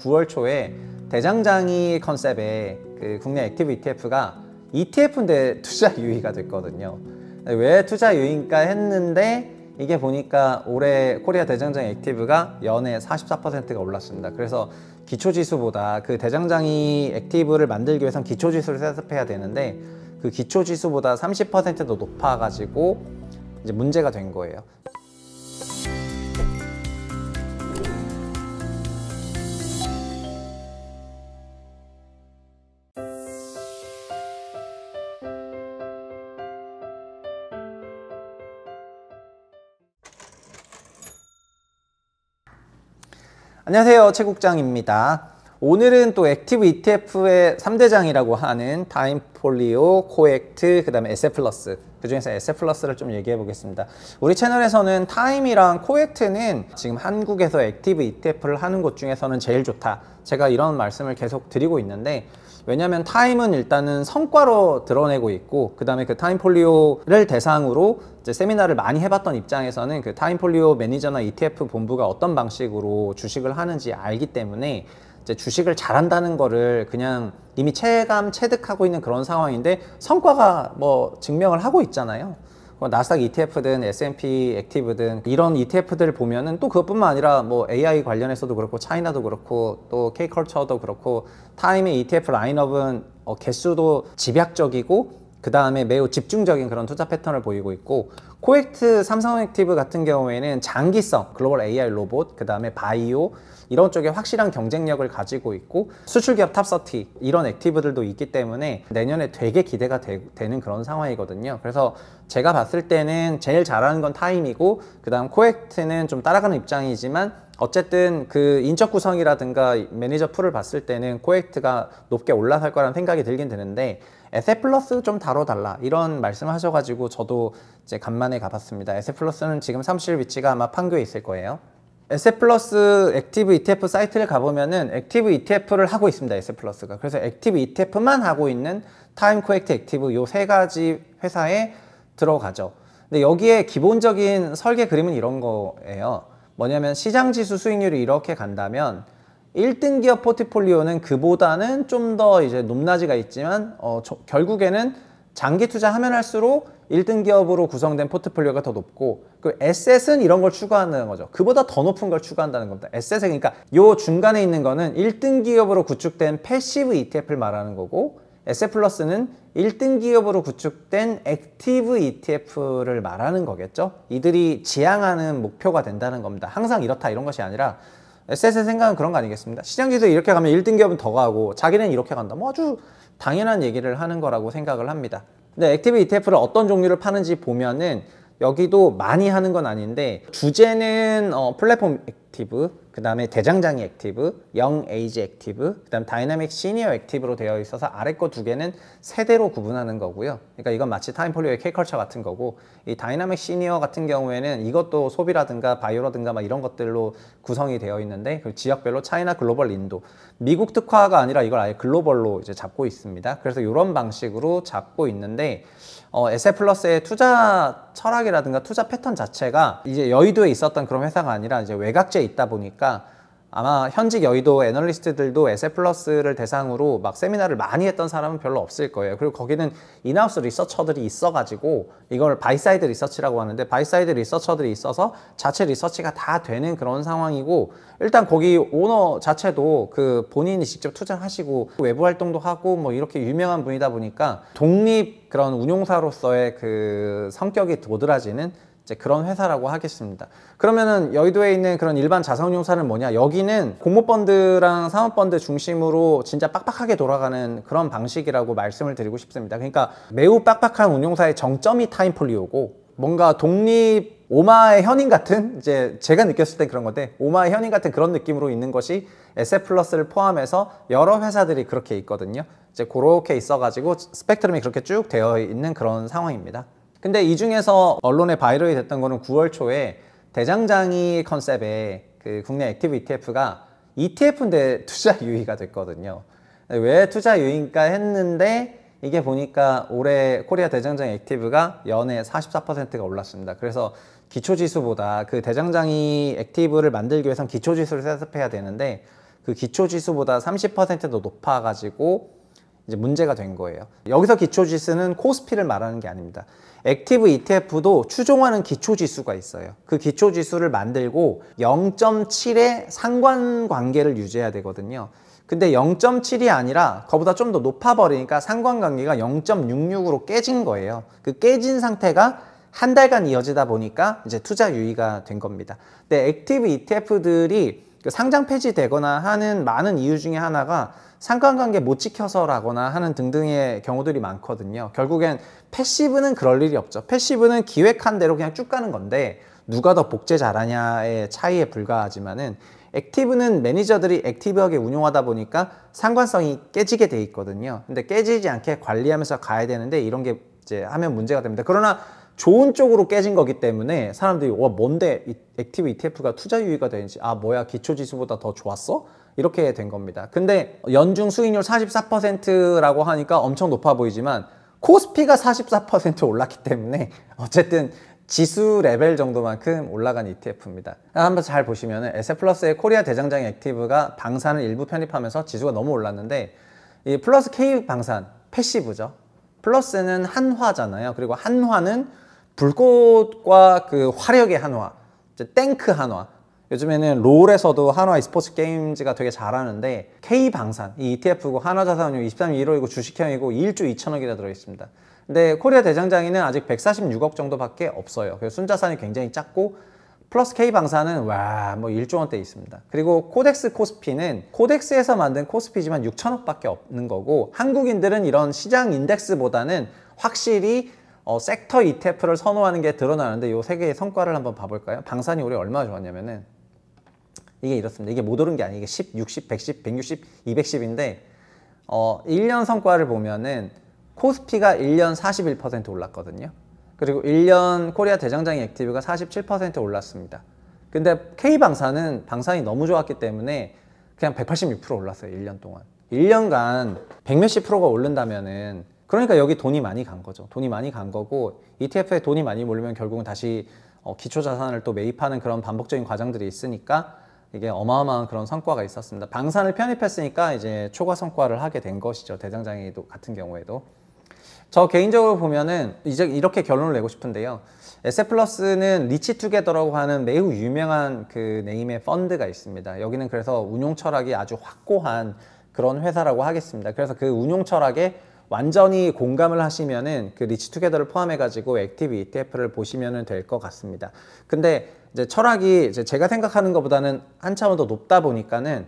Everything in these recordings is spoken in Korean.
9월 초에 대장장이 컨셉의 그 국내 액티브 ETF가 ETF인데 투자 유의가 됐거든요. 왜 투자 유의인가 했는데 이게 보니까 올해 코리아 대장장이 액티브가 연에 44%가 올랐습니다. 그래서 기초지수보다 그 대장장이 액티브를 만들기 위해선 기초지수를 셋업해야 되는데 그 기초지수보다 30%도 높아가지고 이제 문제가 된 거예요. 안녕하세요, 최국장입니다. 오늘은 또 액티브 ETF의 3대장이라고 하는 타임폴리오, 코액트, 그 다음에 에셋플러스, 그 중에서 에셋플러스를 좀 얘기해 보겠습니다. 우리 채널에서는 타임이랑 코액트는 지금 한국에서 액티브 ETF를 하는 곳 중에서는 제일 좋다, 제가 이런 말씀을 계속 드리고 있는데, 왜냐하면 타임은 일단은 성과로 드러내고 있고, 그 다음에 그 타임폴리오를 대상으로 이제 세미나를 많이 해봤던 입장에서는 그 타임폴리오 매니저나 ETF 본부가 어떤 방식으로 주식을 하는지 알기 때문에 이제 주식을 잘한다는 거를 그냥 이미 체득하고 있는 그런 상황인데, 성과가 뭐 증명을 하고 있잖아요. 나스닥 ETF든 S&P 액티브든 이런 ETF들을 보면은 또 그것뿐만 아니라 뭐 AI 관련해서도 그렇고 차이나도 그렇고 또 K컬처도 그렇고 타임의 ETF 라인업은 개수도 집약적이고 그 다음에 매우 집중적인 그런 투자 패턴을 보이고 있고, 코액트 삼성 액티브 같은 경우에는 장기성, 글로벌 AI 로봇, 그 다음에 바이오 이런 쪽에 확실한 경쟁력을 가지고 있고 수출기업 탑30 이런 액티브들도 있기 때문에 내년에 되게 기대가 되는 그런 상황이거든요. 그래서 제가 봤을 때는 제일 잘하는 건 타임이고, 그 다음 코액트는 좀 따라가는 입장이지만 어쨌든 그 인적 구성이라든가 매니저 풀을 봤을 때는 코액트가 높게 올라설 거라는 생각이 들긴 드는데, 에셋플러스 좀 다뤄달라 이런 말씀을 하셔가지고 저도 이제 간만에 가봤습니다. 에셋플러스는 지금 사무실 위치가 아마 판교에 있을 거예요. 에셋플러스 액티브 ETF 사이트를 가보면은 액티브 ETF를 하고 있습니다, 에셋플러스가. 그래서 액티브 ETF만 하고 있는 타임, 코액트, 액티브 요 세 가지 회사에 들어가죠. 근데 여기에 기본적인 설계 그림은 이런 거예요. 뭐냐면 시장지수 수익률이 이렇게 간다면 1등 기업 포트폴리오는 그보다는 좀 더 이제 높낮이가 있지만 결국에는 장기 투자하면 할수록 1등 기업으로 구성된 포트폴리오가 더 높고, 그 에셋은 이런 걸 추구한다는 거죠. 그보다 더 높은 걸 추구한다는 겁니다. 에셋은 그러니까 요 중간에 있는 거는 1등 기업으로 구축된 패시브 ETF를 말하는 거고, 에셋플러스는 1등 기업으로 구축된 액티브 ETF를 말하는 거겠죠. 이들이 지향하는 목표가 된다는 겁니다. 항상 이렇다 이런 것이 아니라 에셋의 생각은 그런 거 아니겠습니까? 시장지수 이렇게 가면 1등 기업은 더 가고 자기는 이렇게 간다. 뭐 아주 당연한 얘기를 하는 거라고 생각을 합니다. 근데 액티브 ETF를 어떤 종류를 파는지 보면은 여기도 많이 하는 건 아닌데, 주제는 플랫폼 액티브, 그 다음에 대장장이 액티브, 영 에이지 액티브, 그 다음 다이나믹 시니어 액티브로 되어 있어서 아래 거 두 개는 세대로 구분하는 거고요. 그러니까 이건 마치 타임폴리오의 K컬처 같은 거고, 이 다이나믹 시니어 같은 경우에는 이것도 소비라든가 바이오라든가 막 이런 것들로 구성이 되어 있는데, 그 지역별로 차이나, 글로벌, 인도, 미국 특화가 아니라 이걸 아예 글로벌로 이제 잡고 있습니다. 그래서 이런 방식으로 잡고 있는데, 에셋플러스의 투자 철학이라든가 투자 패턴 자체가 이제 여의도에 있었던 그런 회사가 아니라 이제 외곽지에 있다 보니까 아마 현직 여의도 애널리스트들도 에셋플러스를 대상으로 막 세미나를 많이 했던 사람은 별로 없을 거예요. 그리고 거기는 인하우스 리서처들이 있어가지고 이걸 바이사이드 리서치라고 하는데, 바이사이드 리서처들이 있어서 자체 리서치가 다 되는 그런 상황이고, 일단 거기 오너 자체도 그 본인이 직접 투자하시고 외부 활동도 하고 뭐 이렇게 유명한 분이다 보니까 독립 그런 운용사로서의 그 성격이 도드라지는 이제 그런 회사라고 하겠습니다. 그러면은 여의도에 있는 그런 일반 자산운용사는 뭐냐? 여기는 공모펀드랑 사모펀드 중심으로 진짜 빡빡하게 돌아가는 그런 방식이라고 말씀을 드리고 싶습니다. 그러니까 매우 빡빡한 운용사의 정점이 타임폴리오고, 뭔가 독립 오마의 현인 같은, 이제 제가 느꼈을 땐 그런 건데 오마의 현인 같은 그런 느낌으로 있는 것이 에셋플러스를 포함해서 여러 회사들이 그렇게 있거든요. 이제 그렇게 있어가지고 스펙트럼이 그렇게 쭉 되어 있는 그런 상황입니다. 근데 이 중에서 언론에 바이럴이 됐던 거는 9월 초에 대장장이 컨셉의 그 국내 액티브 ETF가 ETF인데 투자 유의가 됐거든요. 왜 투자 유의인가 했는데 이게 보니까 올해 코리아 대장장이 액티브가 연에 44%가 올랐습니다. 그래서 기초지수보다 그 대장장이 액티브를 만들기 위해선 기초지수를 셋업해야 되는데 그 기초 지수보다 30%더 높아가지고 이제 문제가 된 거예요. 여기서 기초 지수는 코스피를 말하는 게 아닙니다. 액티브 ETF도 추종하는 기초 지수가 있어요. 그 기초 지수를 만들고 0.7의 상관관계를 유지해야 되거든요. 근데 0.7이 아니라 그보다 좀 더 높아버리니까 상관관계가 0.66으로 깨진 거예요. 그 깨진 상태가 한 달간 이어지다 보니까 이제 투자 유의가 된 겁니다. 근데 액티브 ETF들이 상장 폐지되거나 하는 많은 이유 중에 하나가 상관관계 못 지켜서라거나 하는 등등의 경우들이 많거든요. 결국엔 패시브는 그럴 일이 없죠. 패시브는 기획한 대로 그냥 쭉 가는 건데 누가 더 복제 잘하냐의 차이에 불과하지만은 액티브는 매니저들이 액티브하게 운용하다 보니까 상관성이 깨지게 돼 있거든요. 근데 깨지지 않게 관리하면서 가야 되는데 이런 게 이제 하면 문제가 됩니다. 그러나 좋은 쪽으로 깨진 거기 때문에 사람들이 와 뭔데 액티브 ETF가 투자 유의가 되는지 아 뭐야 기초지수보다 더 좋았어? 이렇게 된 겁니다. 근데 연중 수익률 44%라고 하니까 엄청 높아 보이지만 코스피가 44% 올랐기 때문에 어쨌든 지수 레벨 정도만큼 올라간 ETF입니다. 한번 잘 보시면 에셋플러스의 코리아 대장장 액티브가 방산을 일부 편입하면서 지수가 너무 올랐는데 이 플러스 K 방산 패시브죠. 플러스는 한화잖아요. 그리고 한화는 불꽃과 그 화력의 한화, 탱크 한화. 요즘에는 롤에서도 한화 e스포츠 게임즈가 되게 잘하는데 K방산, 이 ETF고 한화자산운용 23일 1호이고 주식형이고 1조 2천억이나 들어있습니다. 근데 코리아 대장장이는 아직 146억 정도밖에 없어요. 그래서 순자산이 굉장히 작고 플러스 K방산은 와 뭐 1조 원대 있습니다. 그리고 코덱스 코스피는 코덱스에서 만든 코스피지만 6천억밖에 없는 거고 한국인들은 이런 시장 인덱스보다는 확실히 섹터 ETF를 선호하는 게 드러나는데 이 세 개의 성과를 한번 봐볼까요? 방산이 올해 얼마나 좋았냐면은 이게 이렇습니다. 이게 못 오른 게 아니에요. 이게 10, 60, 110, 160, 210인데 1년 성과를 보면은 코스피가 1년 41% 올랐거든요. 그리고 1년 코리아 대장장이 액티브가 47% 올랐습니다. 근데 K방산은 방산이 너무 좋았기 때문에 그냥 186% 올랐어요. 1년 동안. 1년간 100몇십 프로가 오른다면은 그러니까 여기 돈이 많이 간 거죠. 돈이 많이 간 거고 ETF에 돈이 많이 몰리면 결국은 다시 기초자산을 또 매입하는 그런 반복적인 과정들이 있으니까 이게 어마어마한 그런 성과가 있었습니다. 방산을 편입했으니까 이제 초과 성과를 하게 된 것이죠. 대장장이도 같은 경우에도. 저 개인적으로 보면은 이제 이렇게 결론을 내고 싶은데요. 에셋플러스는 리치투게더라고 하는 매우 유명한 그 네임의 펀드가 있습니다. 여기는 그래서 운용 철학이 아주 확고한 그런 회사라고 하겠습니다. 그래서 그 운용 철학에 완전히 공감을 하시면은 그 리치투게더를 포함해가지고 액티브 ETF를 보시면 될 것 같습니다. 근데 이제 철학이 이제 제가 생각하는 것보다는 한 차원 더 높다 보니까는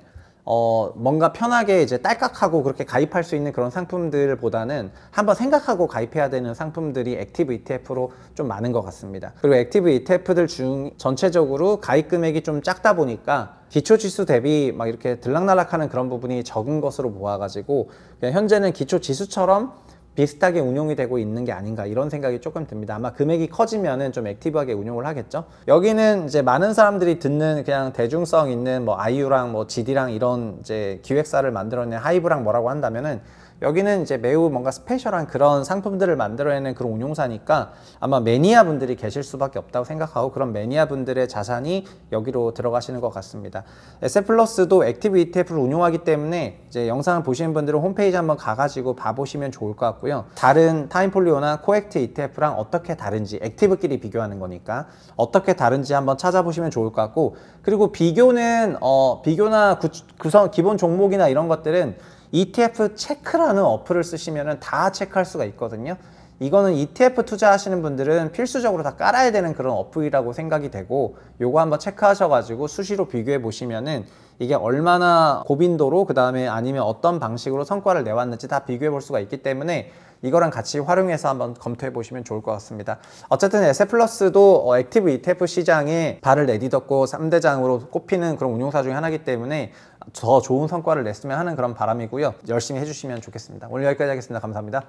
뭔가 편하게 이제 딸깍하고 그렇게 가입할 수 있는 그런 상품들보다는 한번 생각하고 가입해야 되는 상품들이 액티브 ETF로 좀 많은 것 같습니다. 그리고 액티브 ETF들 중 전체적으로 가입 금액이 좀 작다 보니까 기초지수 대비 막 이렇게 들락날락하는 그런 부분이 적은 것으로 보아가지고 그냥 현재는 기초지수처럼 비슷하게 운용이 되고 있는 게 아닌가 이런 생각이 조금 듭니다. 아마 금액이 커지면은 좀 액티브하게 운용을 하겠죠. 여기는 이제 많은 사람들이 듣는 그냥 대중성 있는 뭐 아이유랑 뭐 GD랑 이런 이제 기획사를 만들어낸 하이브랑 뭐라고 한다면은 여기는 이제 매우 뭔가 스페셜한 그런 상품들을 만들어내는 그런 운용사니까 아마 매니아 분들이 계실 수밖에 없다고 생각하고 그런 매니아 분들의 자산이 여기로 들어가시는 것 같습니다. 에셋플러스도 액티브 ETF를 운용하기 때문에 이제 영상을 보시는 분들은 홈페이지 한번 가가지고 봐보시면 좋을 것 같고요. 다른 타임폴리오나 코액트 ETF랑 어떻게 다른지 액티브끼리 비교하는 거니까 어떻게 다른지 한번 찾아보시면 좋을 것 같고 그리고 비교는 비교나 구성 기본 종목이나 이런 것들은 ETF 체크라는 어플을 쓰시면 다 체크할 수가 있거든요. 이거는 ETF 투자하시는 분들은 필수적으로 다 깔아야 되는 그런 어플이라고 생각이 되고 요거 한번 체크하셔가지고 수시로 비교해 보시면은 이게 얼마나 고빈도로 그 다음에 아니면 어떤 방식으로 성과를 내왔는지 다 비교해 볼 수가 있기 때문에 이거랑 같이 활용해서 한번 검토해 보시면 좋을 것 같습니다. 어쨌든 에셋플러스도 액티브 ETF 시장에 발을 내딛었고 3대장으로 꼽히는 그런 운용사 중에 하나이기 때문에 더 좋은 성과를 냈으면 하는 그런 바람이고요. 열심히 해주시면 좋겠습니다. 오늘 여기까지 하겠습니다. 감사합니다.